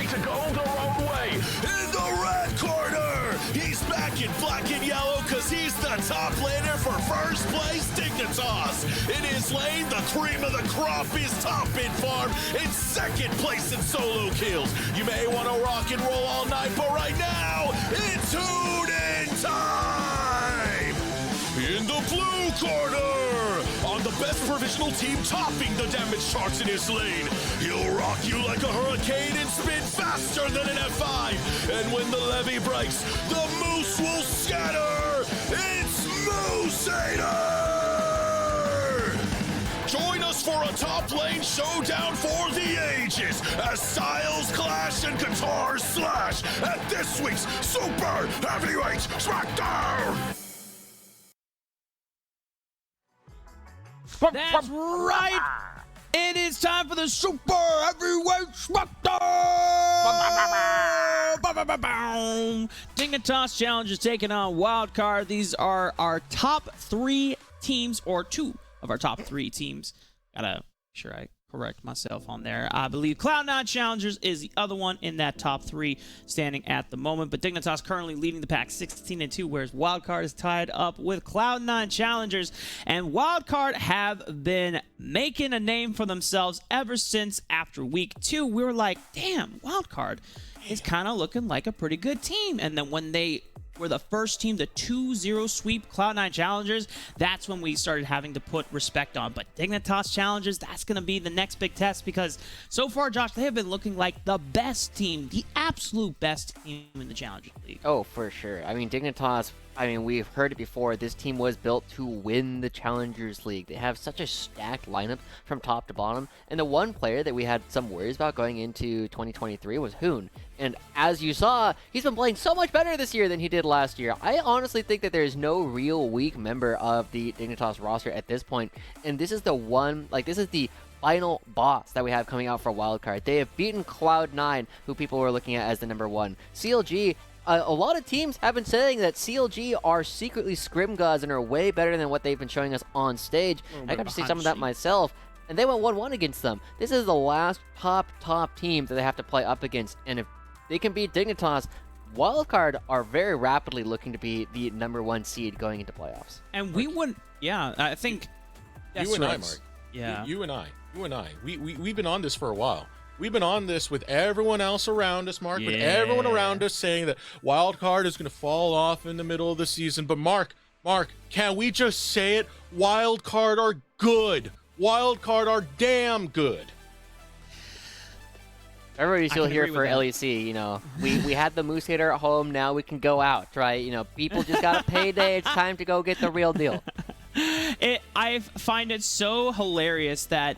to go the wrong way. In the red corner, he's back in black and yellow because he's the top laner for first place, Dignitas. In his lane, the cream of the crop is top in farm, in second place in solo kills. You may want to rock and roll all night, but right now, it's tune-in time! In the blue corner, on the best provisional team topping the damage charts in his lane, he'll rock you like a hurricane and spin faster than an F5. And when the levee breaks, the moose will scatter. It's Mooseator! Join us for a top lane showdown for the ages as styles clash and guitars slash at this week's Super Heavyweight SmackDown! That's right! It is time for the Super Heavyweight SmackDown! Dignitas Challengers taking on Wildcard. These are our top 3 teams, or 2 of our top 3 teams. Gotta make sure I correct myself on there. I believe Cloud9 Challengers is the other one in that top 3 standing at the moment, but Dignitas currently leading the pack 16-2, whereas Wildcard is tied up with Cloud9 Challengers. And Wildcard have been making a name for themselves ever since after week 2. We were like, damn, Wildcard is kind of looking like a pretty good team. And then when they were the first team to 2-0 sweep Cloud9 Challengers, that's when we started having to put respect on. But Dignitas Challengers, that's going to be the next big test, because so far, Josh, they have been looking like the best team, the absolute best team in the Challengers League. Oh, for sure. I mean, Dignitas, we've heard it before. This team was built to win the Challengers League. They have such a stacked lineup from top to bottom. And the one player that we had some worries about going into 2023 was Hoon. And as you saw, he's been playing so much better this year than he did last year. I honestly think that there's no real weak member of the Dignitas roster at this point. And this is the one, this is the final boss that we have coming out for Wildcard. They have beaten Cloud9, who people were looking at as the number 1. CLG, a lot of teams have been saying that CLG are secretly scrim gods and are way better than what they've been showing us on stage. I got to see some of that myself, and they went 1-1 against them. This is the last top team that they have to play up against, and if they can beat Dignitas, Wildcard are very rapidly looking to be the number 1 seed going into playoffs. And we wouldn't, I think... You and I, Mark. Yeah. You and I. We've been on this for a while. We've been on this with everyone else around us, Mark, with everyone around us saying that Wildcard is going to fall off in the middle of the season. But Mark, can we just say it? Wildcard are good. Wildcard are damn good. Everybody's still here for LEC, We had the Mooseator at home, now we can go out, right? People just got a payday, it's time to go get the real deal. I find it so hilarious that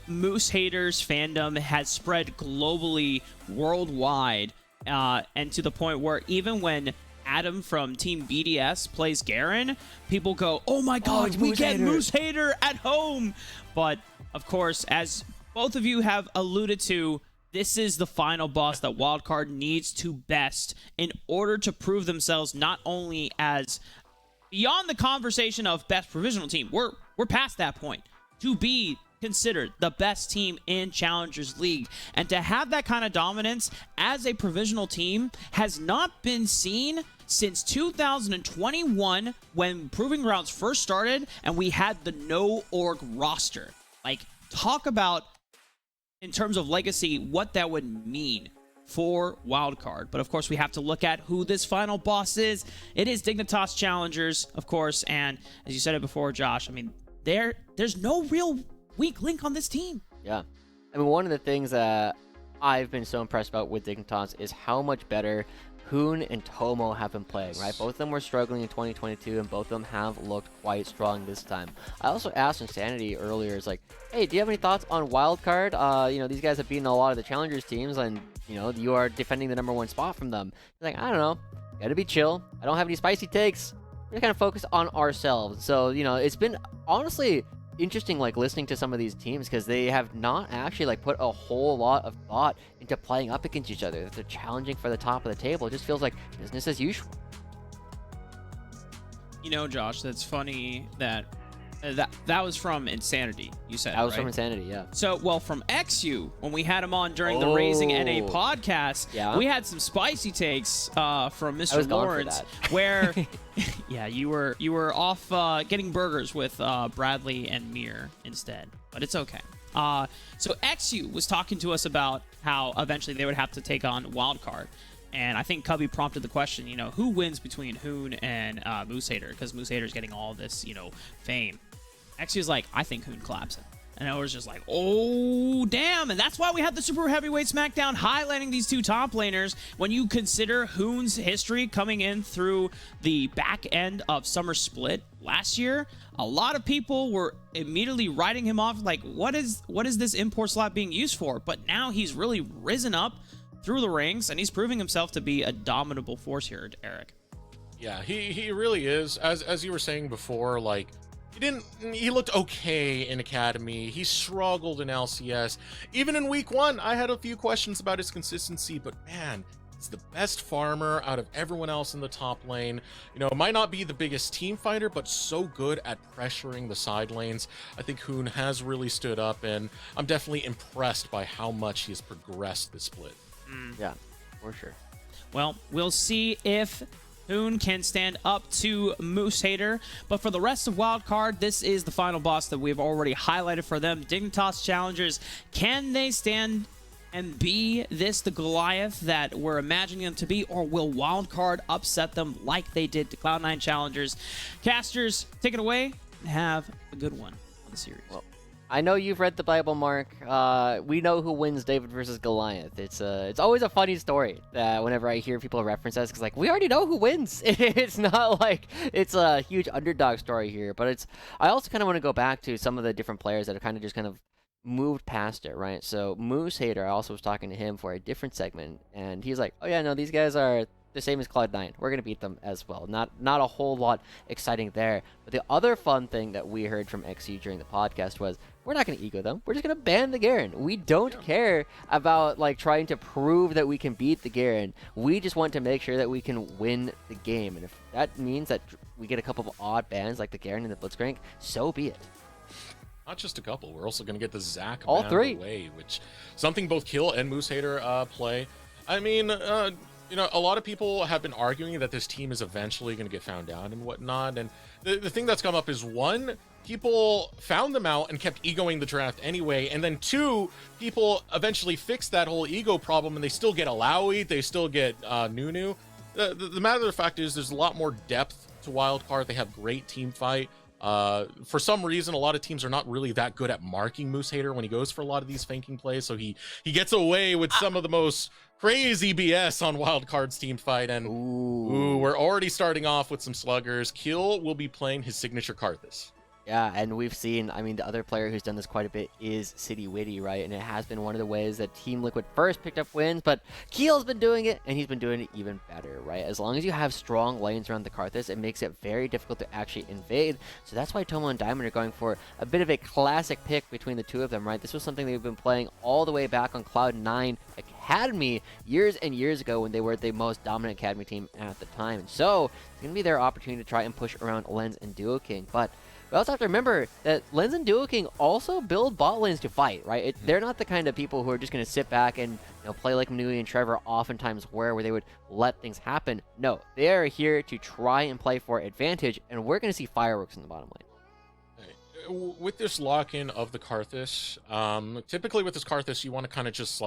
Moose Haters fandom has spread globally, worldwide, and to the point where even when Adam from Team BDS plays Garen, people go, oh my god, we get Moose Hater at home! But, of course, as both of you have alluded to, this is the final boss that Wildcard needs to best in order to prove themselves not only as beyond the conversation of best provisional team. We're past that point. To be considered the best team in Challengers League. And to have that kind of dominance as a provisional team has not been seen since 2021 when Proving Grounds first started and we had the no-org roster. Talk about, in terms of legacy, what that would mean for Wildcard. But of course, we have to look at who this final boss is. It is Dignitas Challengers, of course, and as you said it before, Josh, there's no real weak link on this team. Yeah. One of the things that I've been so impressed about with Dignitas is how much better Hoon and Tomo have been playing, right? Both of them were struggling in 2022, and both of them have looked quite strong this time. I also asked Insanity earlier, hey, do you have any thoughts on Wildcard? These guys have beaten a lot of the Challengers teams, and, you are defending the number 1 spot from them. He's like, I don't know. Gotta be chill. I don't have any spicy takes. We're kind of focused on ourselves. So, it's been, honestly, interesting listening to some of these teams because they have not actually put a whole lot of thought into playing up against each other. They're challenging for the top of the table. It just feels like business as usual. Josh, that's funny that That was from Insanity, you said, That was right? from Insanity, yeah. So, well, from XU, when we had him on during the Raising NA podcast, Yeah. we had some spicy takes from I Mr. was gone for Lawrence, that. where, yeah, you were off getting burgers with Bradley and Mir instead, but it's okay. So XU was talking to us about how eventually they would have to take on Wildcard. And I think Cubby prompted the question, who wins between Hoon and Moose Hater? Because Moose Hater's getting all this, fame. XU was like, I think Hoon claps him. And I was just like, oh, damn. And that's why we had the Super Heavyweight SmackDown highlighting these two top laners. When you consider Hoon's history coming in through the back end of Summer Split last year, a lot of people were immediately writing him off like, what is this import slot being used for? But now he's really risen up through the ranks, and he's proving himself to be a dominable force here, Eric. Yeah, he really is. As you were saying before, like, he looked okay in Academy. He struggled in LCS. Even in week 1, I had a few questions about his consistency, but man, he's the best farmer out of everyone else in the top lane. Might not be the biggest team fighter, but so good at pressuring the side lanes. I think Hoon has really stood up, and I'm definitely impressed by how much he has progressed this split. Yeah, for sure. Well, we'll see if Hoon can stand up to Moose Hater. But for the rest of Wildcard, this is the final boss that we've already highlighted for them. Dignitas Challengers. Can they stand and be the Goliath that we're imagining them to be? Or will Wildcard upset them like they did to Cloud9 Challengers? Casters, take it away and have a good one on the series. Well, I know you've read the Bible, Mark. We know who wins David versus Goliath. It's always a funny story whenever I hear people reference us, because we already know who wins. It's not like it's a huge underdog story here, but I also kind of want to go back to some of the different players that have kind of moved past it, right? So Moose Hater, I also was talking to him for a different segment, and he's like, oh yeah, no, these guys are the same as Cloud9. We're going to beat them as well. Not a whole lot exciting there. But the other fun thing that we heard from XU during the podcast was, we're not going to ego them. We're just going to ban the Garen. We don't care about trying to prove that we can beat the Garen. We just want to make sure that we can win the game. And if that means that we get a couple of odd bans like the Garen and the Blitzcrank, so be it. Not just a couple. We're also going to get the Zac All ban three. away, which something both Kill and Moose Hater play. I mean, a lot of people have been arguing that this team is eventually going to get found out and whatnot. And the thing that's come up is, 1, people found them out and kept egoing the draft anyway. And then 2, people eventually fixed that whole ego problem, and they still get Alawi, they still get Nunu. The matter of the fact is, there's a lot more depth to Wildcard. They have great team fight. For some reason, a lot of teams are not really that good at marking Moose Hater when he goes for a lot of these fanking plays, so he gets away with some of the most crazy BS on Wildcard's team fight. And ooh, we're already starting off with some sluggers. Kill will be playing his signature Karthus. Yeah, and we've seen, the other player who's done this quite a bit is City Witty, right? And it has been one of the ways that Team Liquid first picked up wins, but Keel's been doing it, and he's been doing it even better, right? As long as you have strong lanes around the Karthus, it makes it very difficult to actually invade. So that's why Tomo and Diamond are going for a bit of a classic pick between the two of them, right? This was something they've been playing all the way back on Cloud9 Academy years and years ago when they were the most dominant Academy team at the time. And so it's going to be their opportunity to try and push around Lens and Duo King, but we also have to remember that Lens and Duo King also build bot lanes to fight, right? They're not the kind of people who are just going to sit back and play like Manui and Trevor oftentimes where they would let things happen. No, they are here to try and play for advantage, and we're going to see fireworks in the bottom lane. With this lock-in of the Karthus, typically with this Karthus, you want to kind of just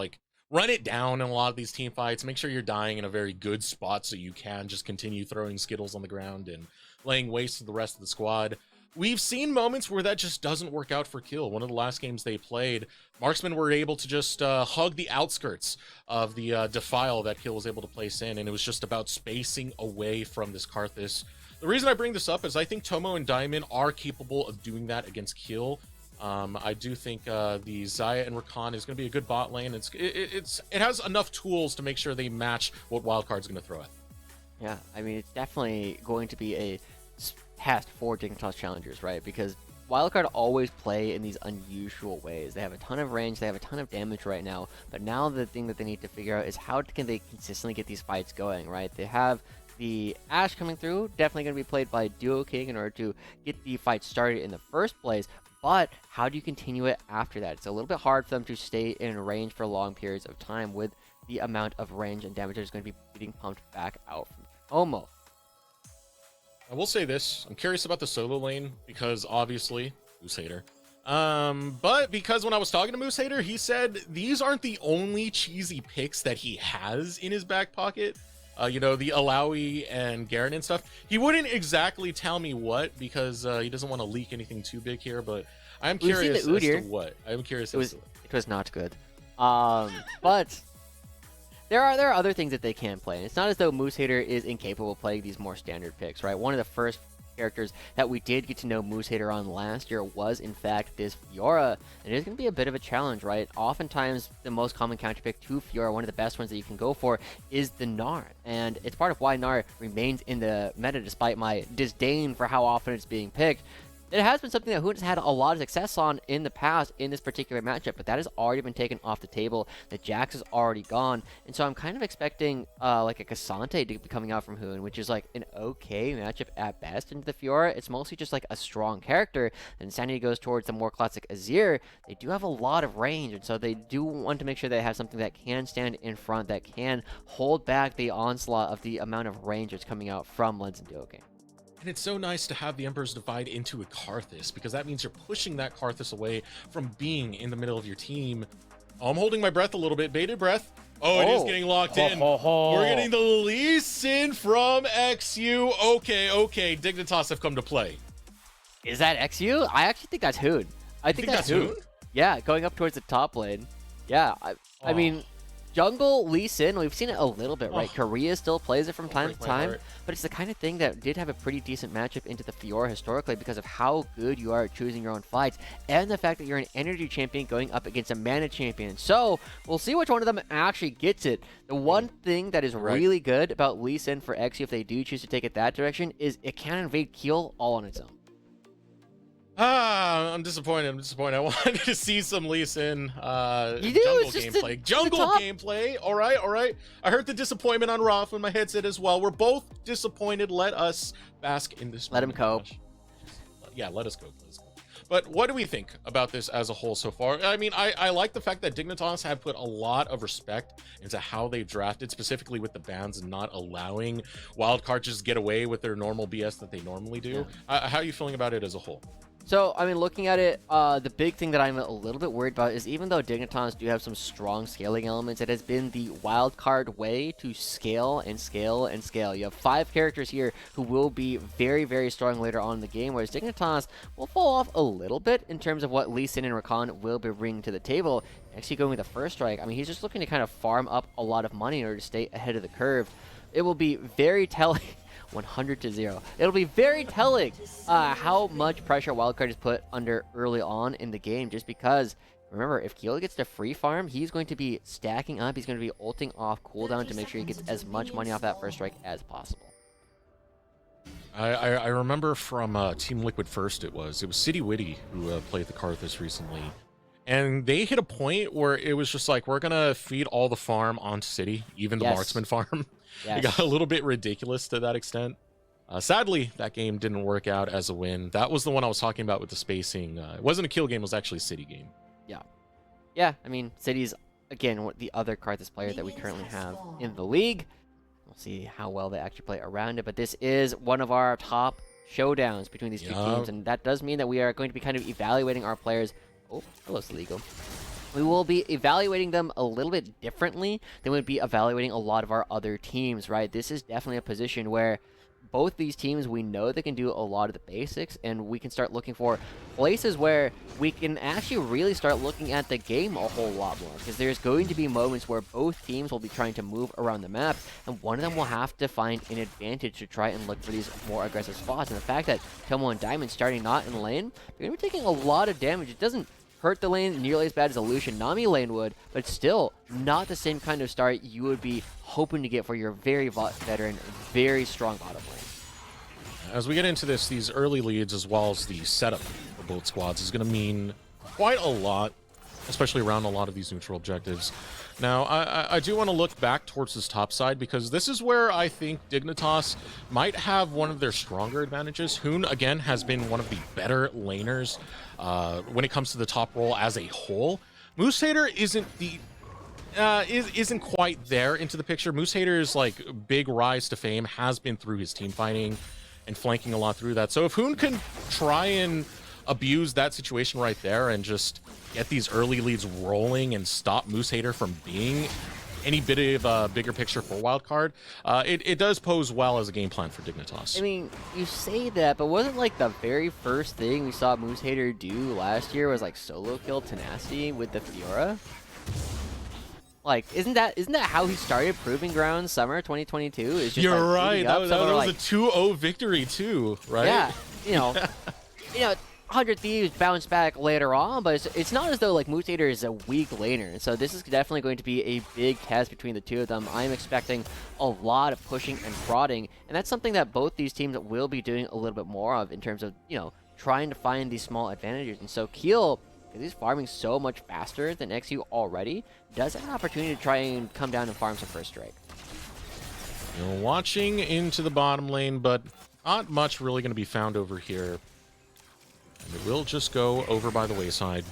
run it down in a lot of these team fights. Make sure you're dying in a very good spot so you can just continue throwing Skittles on the ground and laying waste to the rest of the squad. We've seen moments where that just doesn't work out for Kill. One of the last games they played, Marksmen were able to just hug the outskirts of the defile that Kill was able to place in, and it was just about spacing away from this Karthus. The reason I bring this up is I think Tomo and Diamond are capable of doing that against Kill. I do think the Xayah and Rakan is going to be a good bot lane. It has enough tools to make sure they match what Wildcard's going to throw at. Yeah, it's definitely going to be a test for Dignitas Challengers, right? Because Wildcard always play in these unusual ways. They have a ton of range, they have a ton of damage right now, but now the thing that they need to figure out is how can they consistently get these fights going, right? They have the Ashe coming through, definitely going to be played by Duo King in order to get the fight started in the first place. But how do you continue it after that? It's a little bit hard for them to stay in range for long periods of time with the amount of range and damage that is going to be getting pumped back out from Tomo. I will say this. I'm curious about the solo lane because obviously, Moose Hater. But because when I was talking to Moose Hater, he said these aren't the only cheesy picks that he has in his back pocket. You know, the Alawi and Garen and stuff. He wouldn't exactly tell me what because he doesn't want to leak anything too big here, but I'm curious as to what. I'm curious as to what. It was not good. But there are other things that they can play. And it's not as though Moose Hater is incapable of playing these more standard picks, right? One of the first characters that we did get to know Moose Hater on last year was in fact this Fiora, and it is going to be a bit of a challenge, right? Oftentimes the most common counter pick to Fiora, one of the best ones that you can go for, is the Gnar, and it's part of why Gnar remains in the meta despite my disdain for how often it's being picked. It has been something that Hoon has had a lot of success on in the past in this particular matchup, but that has already been taken off the table. The Jax is already gone, and so I'm kind of expecting like a Cassante to be coming out from Hoon, which is like an okay matchup at best into the Fiora. It's mostly just like a strong character, and Sanity goes towards the more classic Azir. They do have a lot of range, and so they do want to make sure they have something that can stand in front, that can hold back the onslaught of the amount of range that's coming out from Lens and Duo King. And it's so nice to have the Emperor's Divide into a Karthus, because that means you're pushing that Karthus away from being in the middle of your team. Oh, I'm holding my breath a little bit. Bated breath. Oh, it is getting locked in. We're getting the Lee Sin from XU. Okay. Dignitas have come to play. Is that XU? I actually think that's Hoon. I think that's Hoon. Yeah, going up towards the top lane. Yeah, I mean, jungle Lee Sin, we've seen it a little bit, right? Korea still plays it from time to time, but it's the kind of thing that did have a pretty decent matchup into the Fiora historically because of how good you are at choosing your own fights and the fact that you're an energy champion going up against a mana champion. So we'll see which one of them actually gets it. The one thing that is really good about Lee Sin for XU, if they do choose to take it that direction, is it can invade Kiel all on its own. I'm disappointed. I wanted to see some Lee Sin jungle gameplay. Gameplay. All right. I heard the disappointment on Roth with my headset as well. We're both disappointed. Let us bask in this. Let him cope. Yeah, let us go. But what do we think about this as a whole so far? I mean, I like the fact that Dignitas have put a lot of respect into how they drafted, specifically with the bans and not allowing Wildcard just get away with their normal BS that they normally do. Yeah. How are you feeling about it as a whole? So, I mean, looking at it, the big thing that I'm a little bit worried about is even though Dignitas do have some strong scaling elements, it has been the wildcard way to scale and scale and scale. You have 5 characters here who will be very, very strong later on in the game, whereas Dignitas will fall off a little bit in terms of what Lee Sin and Rakan will be bringing to the table. Actually going with the first strike, I mean, he's just looking to kind of farm up a lot of money in order to stay ahead of the curve. It will be very telling. 100-0. It'll be very telling how much pressure Wildcard is put under early on in the game, just because, remember, if Kiel gets to free farm, he's going to be stacking up, he's going to be ulting off cooldown to make sure he gets as much money off that first strike as possible. I remember from Team Liquid First, it was City Witty who played the Karthus recently, and they hit a point where it was just like, we're gonna feed all the farm onto City, even the marksman farm. It got a little bit ridiculous to that extent. Sadly, that game didn't work out as a win. That was the one I was talking about with the spacing. It wasn't a kill game, it was actually a City game. Yeah, I mean, City's, again, the other Karthus player that we currently have in the league. We'll see how well they actually play around it, but this is one of our top showdowns between these two teams, and that does mean that we are going to be kind of evaluating our players. Oh, hello, Sligo. We will be evaluating them a little bit differently than we'd be evaluating a lot of our other teams, right? This is definitely a position where both these teams, we know they can do a lot of the basics, and we can start looking for places where we can actually really start looking at the game a whole lot more, because there's going to be moments where both teams will be trying to move around the map, and one of them will have to find an advantage to try and look for these more aggressive spots. And the fact that Tomo and Diamond starting not in lane, they're going to be taking a lot of damage. It doesn't hurt the lane nearly as bad as a Lucian Nami lane would, but still not the same kind of start you would be hoping to get for your very veteran, very strong bottom lane. As we get into this, these early leads as well as the setup for both squads is going to mean quite a lot, especially around a lot of these neutral objectives. Now, I do want to look back towards this top side because this is where I think Dignitas might have one of their stronger advantages. Hoon, again, has been one of the better laners when it comes to the top role as a whole. Moose Hater isn't quite there into the picture. Moose Hater's like big rise to fame has been through his team fighting and flanking a lot through that. So if Hoon can try and abuse that situation right there and just get these early leads rolling and stop Moose Hater from being any bit of a bigger picture for Wildcard, it does pose well as a game plan for Dignitas. I mean, you say that, but wasn't like the very first thing we saw Moose Hater do last year was like solo kill Tenacity with the Fiora? Like, isn't that how he started Proving Grounds summer 2022? Is just, You're like, right. That was like, a 2-0 victory too, right? Yeah, you know, 100 Thieves bounced back later on, but it's not as though like Moose Hater is a weak laner. So this is definitely going to be a big test between the two of them. I'm expecting a lot of pushing and prodding, and that's something that both these teams will be doing a little bit more of in terms of, trying to find these small advantages. And so Keel, because he's farming so much faster than XU already, does have an opportunity to try and come down and farm some first strike. Watching into the bottom lane, but not much really going to be found over here. And it will just go over by the wayside.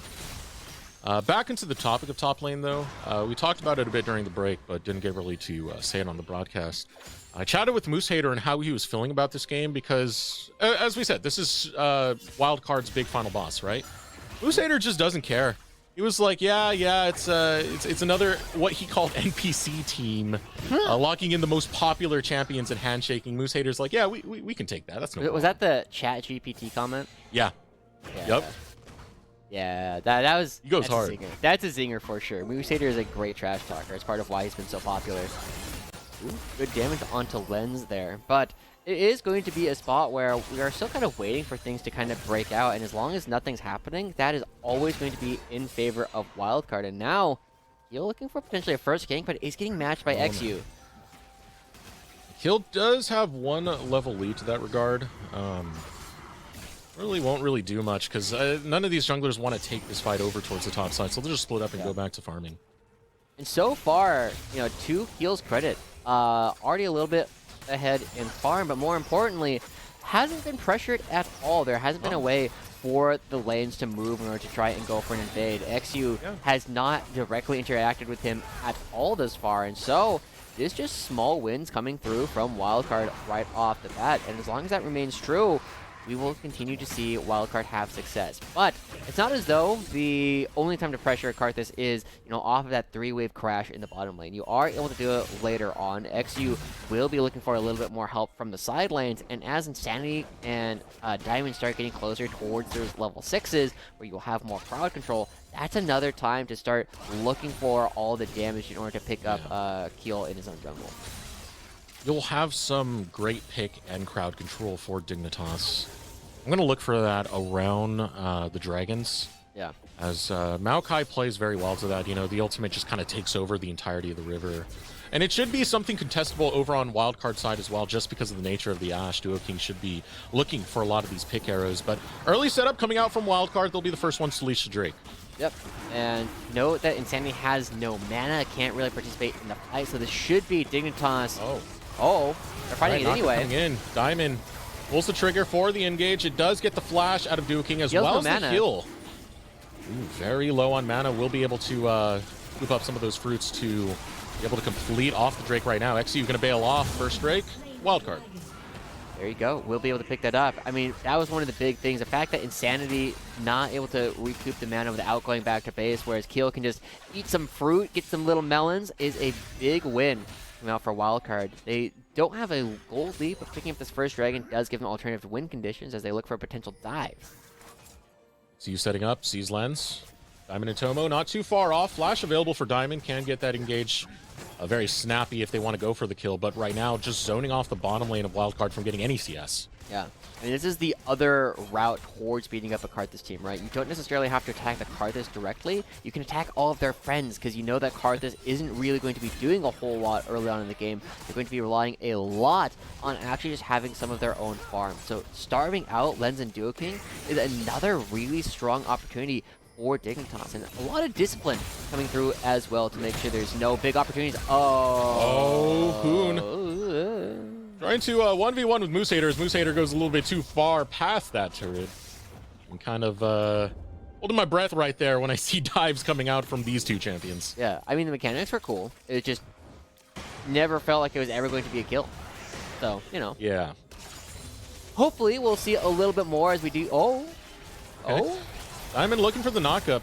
Back into the topic of top lane, though. We talked about it a bit during the break, but didn't get really to say it on the broadcast. I chatted with Moose Hater and how he was feeling about this game because, as we said, this is Wildcard's big final boss, right? Moose Hater just doesn't care. He was like, yeah, it's another what he called NPC team, locking in the most popular champions and handshaking. Moose Hater's like, yeah, we can take that. That's no problem. Was that the Chat GPT comment? Yeah. Yep. Yeah, that was. He goes hard. That's a zinger for sure. Moose Hater is a great trash talker. It's part of why he's been so popular. Ooh, good damage onto Lens there, but it is going to be a spot where we are still kind of waiting for things to kind of break out, and as long as nothing's happening, that is always going to be in favor of Wildcard. And now, you're looking for potentially a first gank, but is getting matched by XU. Kill does have one level lead to that regard. Really won't really do much because none of these junglers want to take this fight over towards the top side, so they'll just split up and go back to farming. And so far, to Keel's credit, already a little bit ahead in farm, but more importantly, hasn't been pressured at all. There hasn't been a way for the lanes to move in order to try and go for an invade. XU has not directly interacted with him at all this far, and so there's just small wins coming through from Wildcard right off the bat, and as long as that remains true, we will continue to see Wildcard have success. But it's not as though the only time to pressure Karthus is, off of that 3-wave crash in the bottom lane. You are able to do it later on. XU will be looking for a little bit more help from the side lanes, and as Insanity and Diamond start getting closer towards those level 6s, where you'll have more crowd control, that's another time to start looking for all the damage in order to pick up Keel in his own jungle. You'll have some great pick and crowd control for Dignitas. I'm going to look for that around the dragons. Yeah. As Maokai plays very well to that. The ultimate just kind of takes over the entirety of the river. And it should be something contestable over on Wildcard side as well, just because of the nature of the Ashe. Duo King should be looking for a lot of these pick arrows. But early setup coming out from Wildcard, they'll be the first ones to leash the Drake. Yep. And note that Insanity has no mana, can't really participate in the fight, so this should be Dignitas. Oh, they're fighting it anyway. Coming in. Diamond pulls the trigger for the engage. It does get the flash out of Duo King as well as the heal. Very low on mana. Will be able to scoop up some of those fruits to be able to complete off the Drake right now. XU going to bail off first Drake. Wildcard. There you go. We'll be able to pick that up. I mean, that was one of the big things. The fact that Insanity not able to recoup the mana without going back to base, whereas Keel can just eat some fruit, get some little melons, is a big win out for Wildcard. They don't have a gold lead, but picking up this first dragon does give them alternative win conditions as they look for a potential dive. See you setting up, sees Lens. Diamond and Tomo not too far off. Flash available for Diamond, can get that engage very snappy if they want to go for the kill, but right now just zoning off the bottom lane of Wildcard from getting any CS. Yeah. I mean, this is the other route towards beating up a Karthus team, right? You don't necessarily have to attack the Karthus directly. You can attack all of their friends because you know that Karthus isn't really going to be doing a whole lot early on in the game. They're going to be relying a lot on actually just having some of their own farm. So starving out Lens and Duo King is another really strong opportunity for Dignitas, and a lot of discipline coming through as well to make sure there's no big opportunities. Oh, Hoon. Trying to 1v1 with Moose Hater as Moose Hater goes a little bit too far past that turret. I'm kind of holding my breath right there when I see dives coming out from these two champions. Yeah, I mean, the mechanics were cool. It just never felt like it was ever going to be a kill. So, you know. Yeah. Hopefully, we'll see a little bit more as we do. Oh. Diamond looking for the knockup.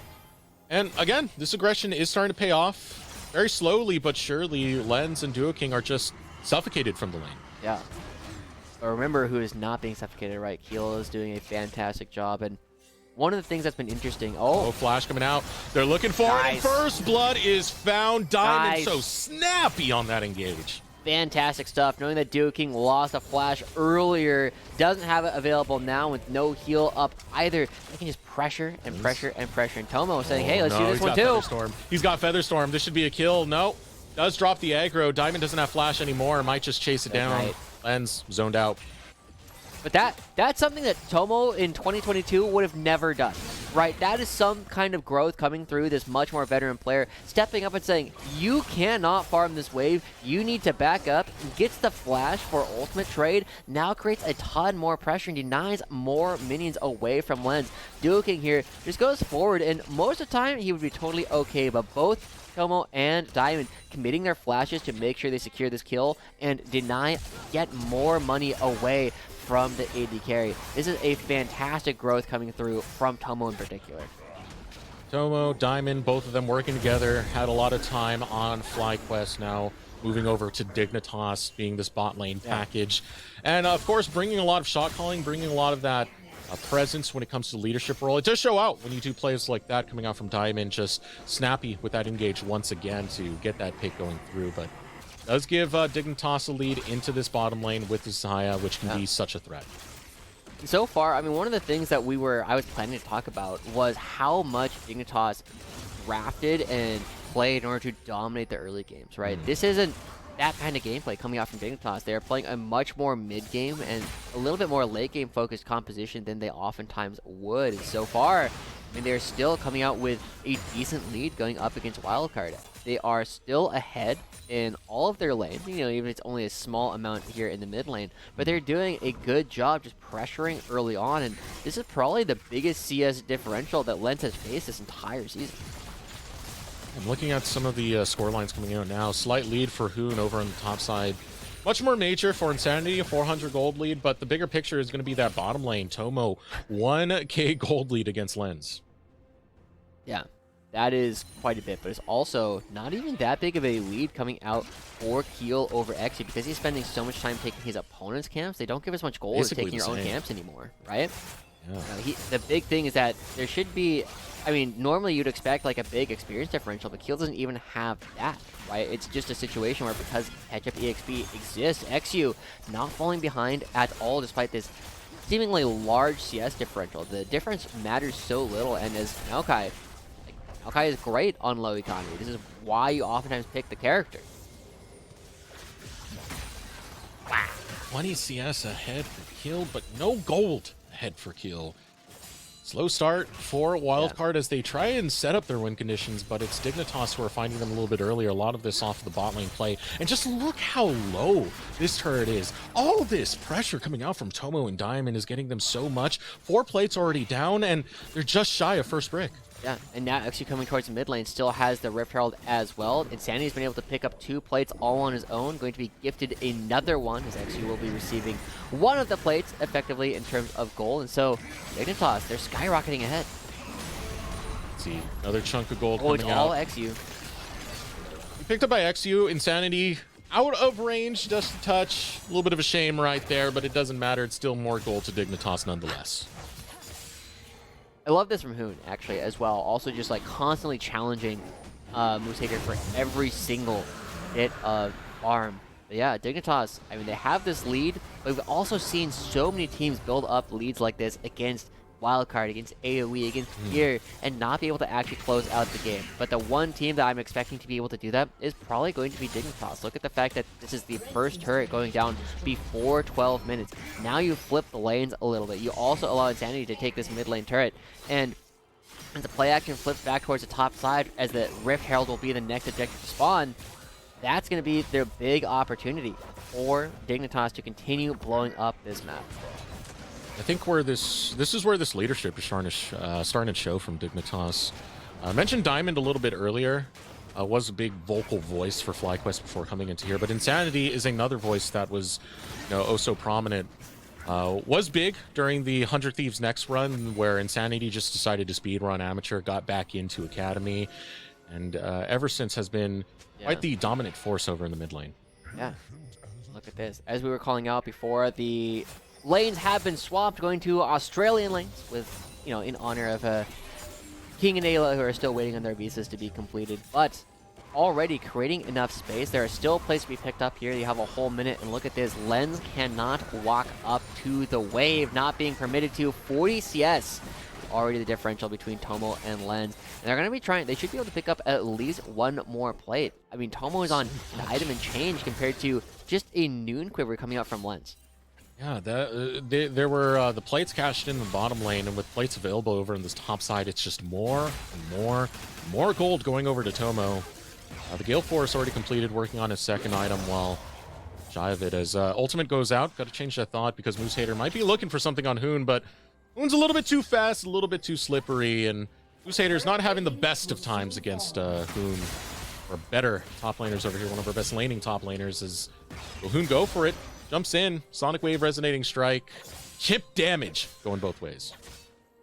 And again, this aggression is starting to pay off. Very slowly but surely, Lens and Duo King are just suffocated from the lane. Yeah. But remember who is not being suffocated, right? Keel is doing a fantastic job. And one of the things that's been interesting... Oh, flash coming out. They're looking for it. And first blood is found. Diamond so snappy on that engage. Fantastic stuff. Knowing that Duo King lost a flash earlier, doesn't have it available now with no heal up either. They can just pressure and pressure and pressure. And Tomo saying, hey, let's do this one too. Featherstorm. He's got Featherstorm. This should be a kill. No. Does drop the aggro. Diamond doesn't have flash anymore. Might just chase it down. Right. Lens zoned out. But that's something that Tomo in 2022 would have never done, right? That is some kind of growth coming through this much more veteran player, stepping up and saying, you cannot farm this wave, you need to back up, gets the flash for ultimate trade, now creates a ton more pressure and denies more minions away from Lens. Duo King here just goes forward, and most of the time he would be totally okay, but both Tomo and Diamond committing their flashes to make sure they secure this kill and deny yet more money away from the AD carry. This is a fantastic growth coming through from Tomo in particular. Tomo, Diamond, both of them working together, had a lot of time on FlyQuest, now moving over to Dignitas, being this bot lane package. And of course, bringing a lot of shot calling, bringing a lot of that presence when it comes to the leadership role. It does show out when you do plays like that coming out from Diamond, just snappy with that engage once again to get that pick going through. But does give Dignitas a lead into this bottom lane with Zaya, which can be such a threat. So far, I mean, one of the things that I was planning to talk about was how much Dignitas drafted and played in order to dominate the early games, right? This isn't that kind of gameplay coming out from Dignitas. They are playing a much more mid-game and a little bit more late-game focused composition than they oftentimes would. And so far, I mean, they're still coming out with a decent lead going up against Wildcard. They are still ahead in all of their lanes, you know, even if it's only a small amount here in the mid lane, but they're doing a good job just pressuring early on, and this is probably the biggest CS differential that Lens has faced this entire season. I'm looking at some of the score lines coming out now. Slight lead for Hoon over on the top side. Much more major for Insanity, a 400 gold lead, but the bigger picture is going to be that bottom lane. Tomo, 1k gold lead against Lens. Yeah, that is quite a bit, but it's also not even that big of a lead coming out for Keel over Exy because he's spending so much time taking his opponent's camps. They don't give as much gold as taking your own camps anymore, right? Yeah. The big thing is that there should be, I mean, normally you'd expect like a big experience differential, but Keel doesn't even have that, right? It's just a situation where because Ketchup EXP exists, XU not falling behind at all despite this seemingly large CS differential. The difference matters so little, and as Maokai is great on low economy. This is why you oftentimes pick the character. Wow. 20 CS ahead for Kill, but no gold ahead for Kill. Slow start for Wildcard as they try and set up their win conditions, but it's Dignitas who are finding them a little bit earlier. A lot of this off of the bot lane play. And just look how low this turret is. All this pressure coming out from Tomo and Diamond is getting them so much. 4 plates already down, and they're just shy of first brick. Yeah, and now actually coming towards the mid lane still has the Rift Herald as well. Insanity's been able to pick up 2 plates all on his own, going to be gifted another one, as XU will be receiving one of the plates effectively in terms of gold. And so, Dignitas, they're skyrocketing ahead. Let's see, another chunk of gold coming out. It's all XU. Picked up by XU, Insanity out of range, just a touch. A little bit of a shame right there, but it doesn't matter. It's still more gold to Dignitas nonetheless. I love this from Hoon, actually, as well. Also just, like, constantly challenging Moose Hater for every single bit of farm. But yeah, Dignitas, I mean, they have this lead, but we've also seen so many teams build up leads like this against Wildcard, against AoE, against Gear, and not be able to actually close out the game. But the one team that I'm expecting to be able to do that is probably going to be Dignitas. Look at the fact that this is the first turret going down before 12 minutes. Now you flip the lanes a little bit. You also allow Insanity to take this mid lane turret, and As the play action flips back towards the top side, as the Rift Herald will be the next objective to spawn, that's going to be their big opportunity for Dignitas to continue blowing up this map. I think where this is where this leadership is starting to show from Dignitas. I mentioned Diamond a little bit earlier. Was a big vocal voice for FlyQuest before coming into here, but Insanity is another voice that was, oh so prominent. Was big during the 100 Thieves next run, where Insanity just decided to speedrun Amateur, got back into Academy, and ever since has been quite the dominant force over in the mid lane. Yeah, look at this. As we were calling out before, the lanes have been swapped, going to Australian lanes with, in honor of King and Ayla, who are still waiting on their visas to be completed, but already creating enough space. There are still places to be picked up here. You have a whole minute, and look at this. Lens cannot walk up to the wave, not being permitted to. 40 CS, already the differential between Tomo and Lens. And they're going to be trying, they should be able to pick up at least one more plate. I mean, Tomo is on an item and change compared to just a Noon Quiver coming out from Lens. Yeah, there were the plates cached in the bottom lane, and with plates available over on this top side, it's just more and more gold going over to Tomo. The Gale Force already completed, working on his second item while shy of it. As ultimate goes out, got to change that thought because Moose Hater might be looking for something on Hoon, but Hoon's a little bit too fast, a little bit too slippery, and Moose Hater's not having the best of times against Hoon. Or better top laners over here, one of our best laning top laners. Is will Hoon go for it? Jumps in, Sonic Wave Resonating Strike, chip damage going both ways.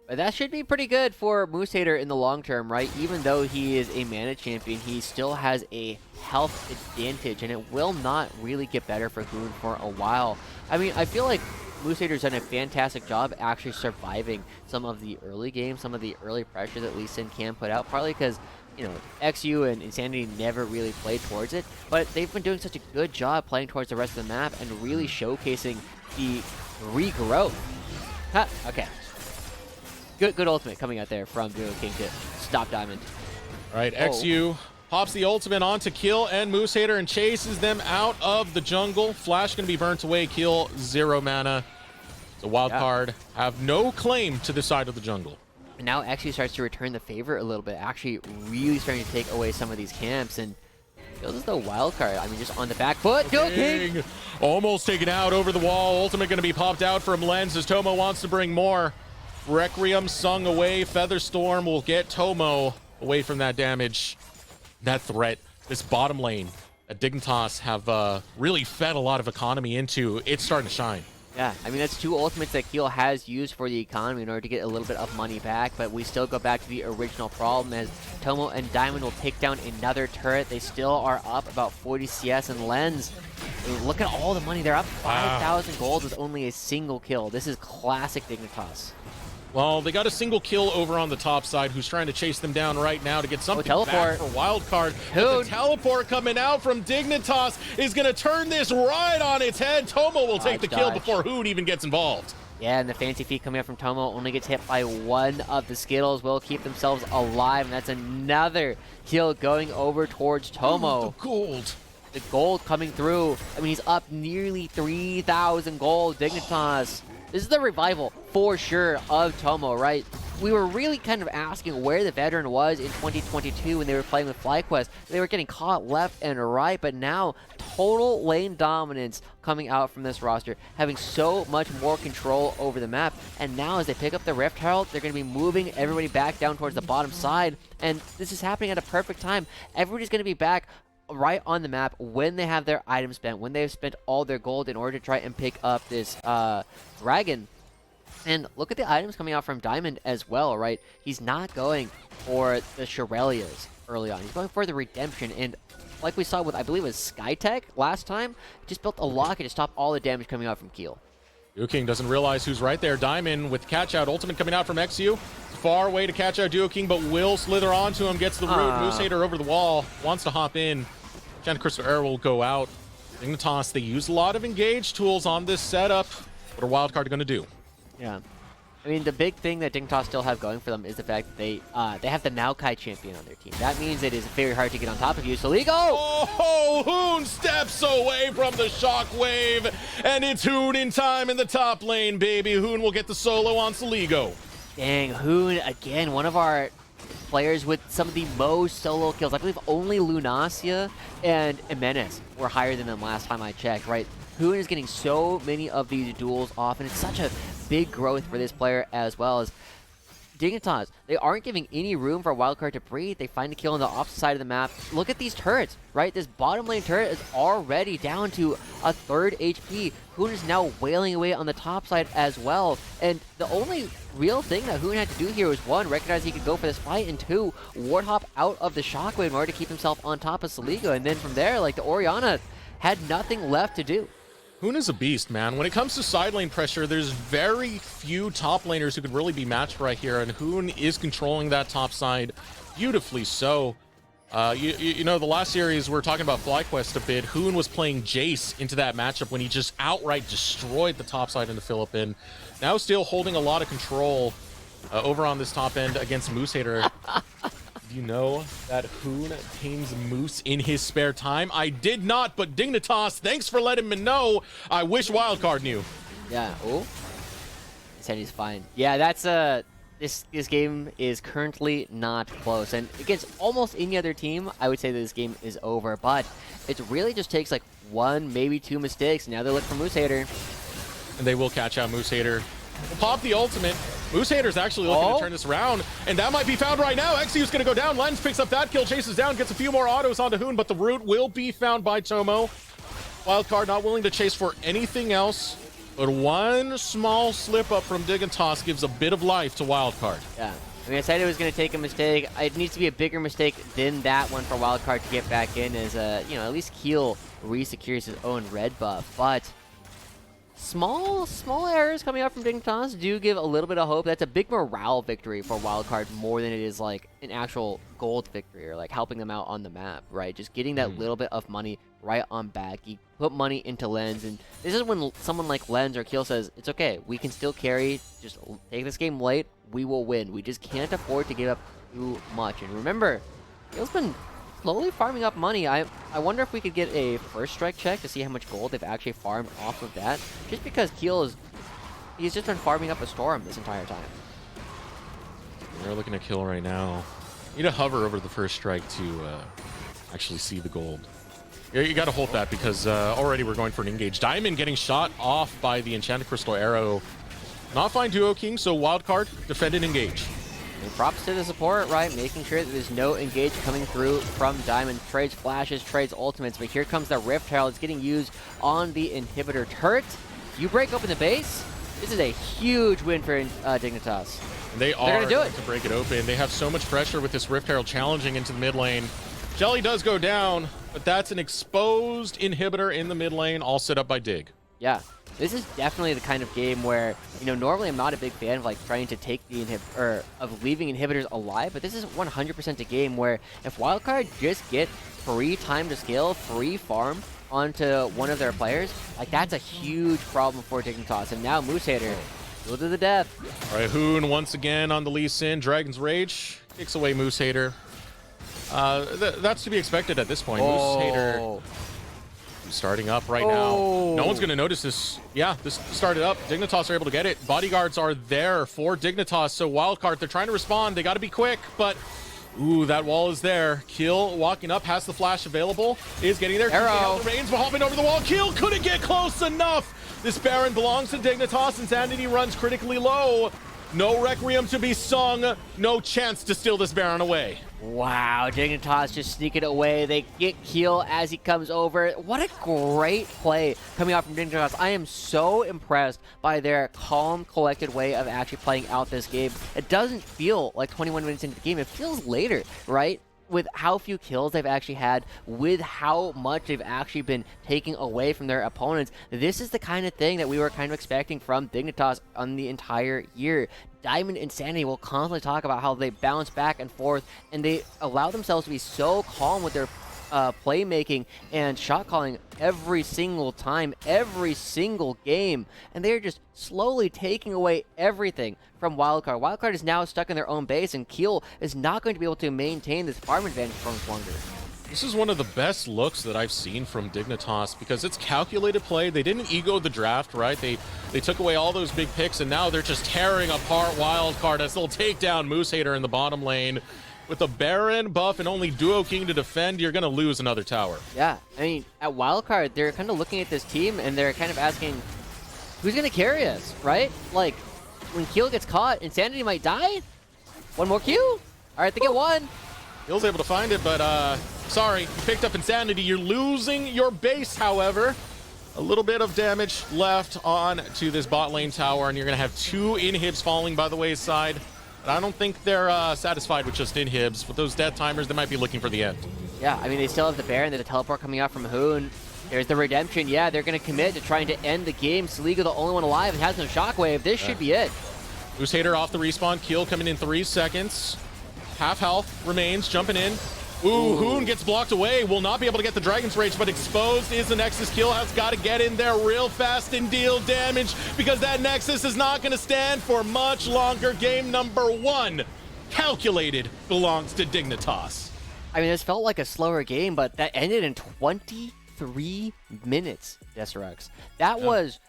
But that should be pretty good for Moose Hater in the long term, right? Even though he is a mana champion, he still has a health advantage, and it will not really get better for Hoon for a while. I mean, I feel like Moose Hater's done a fantastic job actually surviving some of the early games, some of the early pressure that Lee Sin can put out, partly because, XU and Insanity never really played towards it, but they've been doing such a good job playing towards the rest of the map and really showcasing the regrowth. Huh, okay. Good ultimate coming out there from Duo King to stop Diamond. All right, XU pops the ultimate on to kill and Moose Hater and chases them out of the jungle. Flash going to be burnt away, kill, 0 mana. So Wildcard have no claim to this side of the jungle. And now XU starts to return the favor a little bit, actually really starting to take away some of these camps, and feels as though Wildcard, I mean, just on the back foot. Duo King! Almost taken out over the wall. Ultimate going to be popped out from Lens as Tomo wants to bring more. Requiem sung away. Featherstorm will get Tomo away from that damage, that threat. This bottom lane that Dignitas have really fed a lot of economy into. It's starting to shine. Yeah, I mean, that's 2 ultimates that Keel has used for the economy in order to get a little bit of money back, but we still go back to the original problem as Tomo and Diamond will take down another turret. They still are up about 40 CS, and Lens, I mean, look at all the money. They're up 5,000 gold with only a single kill. This is classic Dignitas. Well, they got a single kill over on the top side, who's trying to chase them down right now to get something teleport back for Wildcard. But the teleport coming out from Dignitas is going to turn this right on its head. Tomo will take the kill before Hoon even gets involved. Yeah, and the fancy feat coming out from Tomo only gets hit by one of the Skittles, will keep themselves alive, and that's another kill going over towards Tomo. Ooh, the gold. The gold coming through. I mean, he's up nearly 3,000 gold. Dignitas. This is the revival, for sure, of Tomo, right? We were really kind of asking where the veteran was in 2022 when they were playing with FlyQuest. They were getting caught left and right, but now total lane dominance coming out from this roster, having so much more control over the map. And now as they pick up the Rift Herald, they're going to be moving everybody back down towards the bottom side. And this is happening at a perfect time. Everybody's going to be back right on the map when they have their items spent, when they've spent all their gold in order to try and pick up this dragon. And look at the items coming out from Diamond as well, right? He's not going for the Shirelias early on. He's going for the Redemption, and like we saw with, I believe it was Skytech last time, just built a locket to stop all the damage coming out from Keel. Duo King doesn't realize who's right there. Diamond with catch out. Ultimate coming out from XU. Far away to catch out Duo King, but will slither onto him. Gets the root. Moose Hater over the wall. Wants to hop in. Enchanted Crystal Arrow will go out. Dignitas, they use a lot of engage tools on this setup. What are Wildcard going to do? Yeah. I mean, the big thing that Dignitas still have going for them is the fact that they have the Maokai champion on their team. That means it is very hard to get on top of you. So Ligo! Oh, Hoon steps away from the shockwave, and it's Hoon in time in the top lane, baby. Hoon will get the solo on Saligo. Dang, Hoon, again, one of our players with some of the most solo kills. I believe only Lunacia and Jimenez were higher than them last time I checked, right? Hoon is getting so many of these duels off, and it's such a big growth for this player as well as Dignitas. They aren't giving any room for Wildcard to breathe. They find a kill on the opposite side of the map. Look at these turrets, right? This bottom lane turret is already down to a third HP. Hoon is now wailing away on the top side as well. And the only real thing that Hoon had to do here was, one, recognize he could go for this fight, and two, ward hop out of the shockwave in order to keep himself on top of Saligo. And then from there, like, the Orianna had nothing left to do. Hoon is a beast, man. When it comes to side lane pressure, there's very few top laners who could really be matched right here, and Hoon is controlling that top side beautifully so. You know, the last series, we were talking about FlyQuest a bit. Hoon was playing Jace into that matchup when he just outright destroyed the top side into Philippine. Now still holding a lot of control over on this top end against Moose Hater. Do you know that Hoon tames Moose in his spare time? I did not, but Dignitas, thanks for letting me know. I wish Wildcard knew. Yeah. Oh, he said he's fine. Yeah, that's this game is currently not close, and against almost any other team, I would say that this game is over. But it really just takes like one, maybe two mistakes. Now they look for Moose Hater, and they will catch out Moose Hater. We'll pop the ultimate. Moose Hater's actually looking to turn this around, and that might be found right now. Xyu's going to go down. Lens picks up that kill, chases down, gets a few more autos onto Hoon, but the root will be found by Tomo. Wildcard not willing to chase for anything else, but one small slip up from Dignitas gives a bit of life to Wildcard. Yeah. I mean, I said it was going to take a mistake. It needs to be a bigger mistake than that one for Wildcard to get back in, as you know, at least Keel re-secures his own red buff, but small errors coming out from Dignitas do give a little bit of hope. That's a big morale victory for Wildcard more than it is like an actual gold victory or like helping them out on the map, right? Just getting that little bit of money right on back. You put money into Lens, and this is when someone like Lens or Keel says, it's okay, we can still carry, just take this game late, we will win. We just can't afford to give up too much. And remember, Keel's been slowly farming up money. I wonder if we could get a first strike check to see how much gold they've actually farmed off of that. Just because Keel he's just been farming up a storm this entire time. They're looking to kill right now. You need to hover over the first strike to actually see the gold. You got to hold that because already we're going for an engage. Diamond getting shot off by the Enchanted Crystal Arrow. Not fine duo king, so Wildcard, defend and engage. And props to the support, right? Making sure that there's no engage coming through from Diamond. Trades flashes, trades ultimates, but here comes the Rift Herald. It's getting used on the inhibitor turret. You break open the base. This is a huge win for Dignitas. They're going to break it open. They have so much pressure with this Rift Herald challenging into the mid lane. Jelly does go down, but that's an exposed inhibitor in the mid lane, all set up by Dig. Yeah. This is definitely the kind of game where, you know, normally I'm not a big fan of like trying to take the of leaving inhibitors alive, but this is 100% a game where if Wildcard just get free time to scale, free farm onto one of their players, like that's a huge problem for Dignitas. And now Moose Hater, go to the death. All right, Hoon once again on the Lee Sin. Dragon's Rage kicks away Moose Hater. That's to be expected at this point. Moose Hater starting up right now. No one's going to notice this. Yeah, this started up. Dignitas are able to get it. Bodyguards are there for Dignitas, so Wildcard, they're trying to respond. They got to be quick, but ooh, that wall is there. Keel walking up, has the flash available, is getting there. Arrow. The Reigns hopping over the wall. Keel couldn't get close enough. This Baron belongs to Dignitas. Insanity runs critically low. No Requiem to be sung. No chance to steal this Baron away. Wow, Dignitas just sneak it away. They get Keel as he comes over. What a great play coming out from Dignitas. I am so impressed by their calm, collected way of actually playing out this game. It doesn't feel like 21 minutes into the game. It feels later, right? With how few kills they've actually had, with how much they've actually been taking away from their opponents. This is the kind of thing that we were kind of expecting from Dignitas on the entire year. Diamond Insanity will constantly talk about how they bounce back and forth, and they allow themselves to be so calm with their playmaking and shot calling every single time, every single game, and they're just slowly taking away everything from Wildcard. Wildcard is now stuck in their own base, and Keel is not going to be able to maintain this farm advantage for much longer. This is one of the best looks that I've seen from Dignitas because it's calculated play. They didn't ego the draft, right? They took away all those big picks, and now they're just tearing apart Wildcard as they'll take down Moose Hater in the bottom lane. With a Baron buff and only Duo King to defend, you're going to lose another tower. Yeah, I mean, at Wildcard, they're kind of looking at this team, and they're kind of asking, who's going to carry us, right? Like, when Keel gets caught, Insanity might die? One more Q? All right, they get one. Keel's able to find it, but sorry, you picked up Insanity. You're losing your base, however. A little bit of damage left on to this bot lane tower, and you're going to have 2 inhibs falling by the wayside. But I don't think they're satisfied with just inhibs. With those death timers, they might be looking for the end. Yeah, I mean, they still have the Baron, there's a teleport coming out from Hoon. There's the redemption. Yeah, they're going to commit to trying to end the game. Saligo, the only one alive, and has no shockwave. This should be it. Moose Hater off the respawn. Keel coming in 3 seconds. Half health remains, jumping in. Ooh, Hoon gets blocked away. Will not be able to get the Dragon's Rage, but exposed is the Nexus. Keel has got to get in there real fast and deal damage because that Nexus is not going to stand for much longer. Game number 1, calculated, belongs to Dignitas. I mean, this felt like a slower game, but that ended in 23 minutes, Deserex. That was...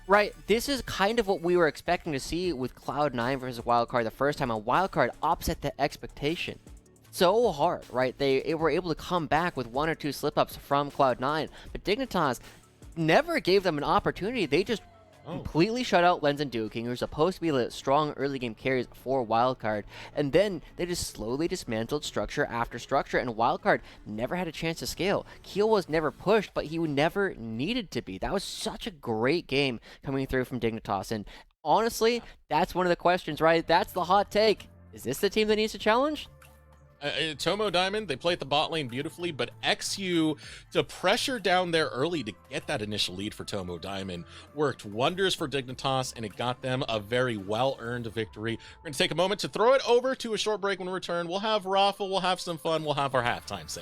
Right, this is kind of what we were expecting to see with Cloud9 versus Wildcard the first time, and Wildcard opposite the expectation. So hard, right? They were able to come back with 1 or 2 slip-ups from Cloud9, but Dignitas never gave them an opportunity. They just completely shut out Lens and Duo King, who were supposed to be the strong early game carries for Wildcard, and then they just slowly dismantled structure after structure, and Wildcard never had a chance to scale. Keel was never pushed, but he never needed to be. That was such a great game coming through from Dignitas, and honestly, that's one of the questions, right? That's the hot take. Is this the team that needs to challenge? Tomo Diamond, they played the bot lane beautifully, but XU to pressure down there early to get that initial lead for Tomo Diamond worked wonders for Dignitas, and it got them a very well-earned victory. We're going to take a moment to throw it over to a short break. When we return, we'll have Raffle, we'll have some fun, we'll have our halftime say.